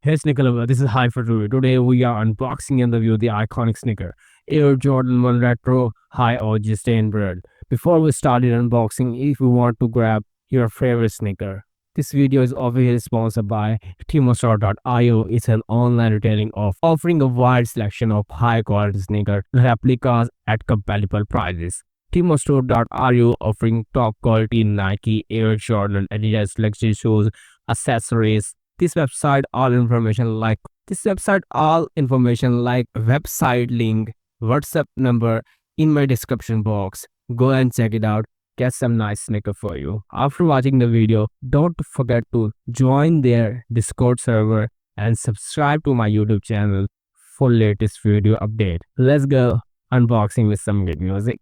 Hey sneaker lover, this is HighFoot review. Today we are unboxing and review the iconic sneaker Air Jordan 1 Retro High OG Satin Bred. Before we start the unboxing, if you want to grab your favorite sneaker, this video is obviously sponsored by TimoStore.io. It's an online retailing of offering a wide selection of high quality sneaker replicas at compatible prices. TimoStore.io offering top quality Nike, Air Jordan, Adidas luxury shoes, accessories. This website all information like website link, WhatsApp number in my description box. Go and check it out. Get some nice sneaker for you. After watching the video, don't forget to join their Discord server and subscribe to my YouTube channel for latest video update. Let's go unboxing with some good music.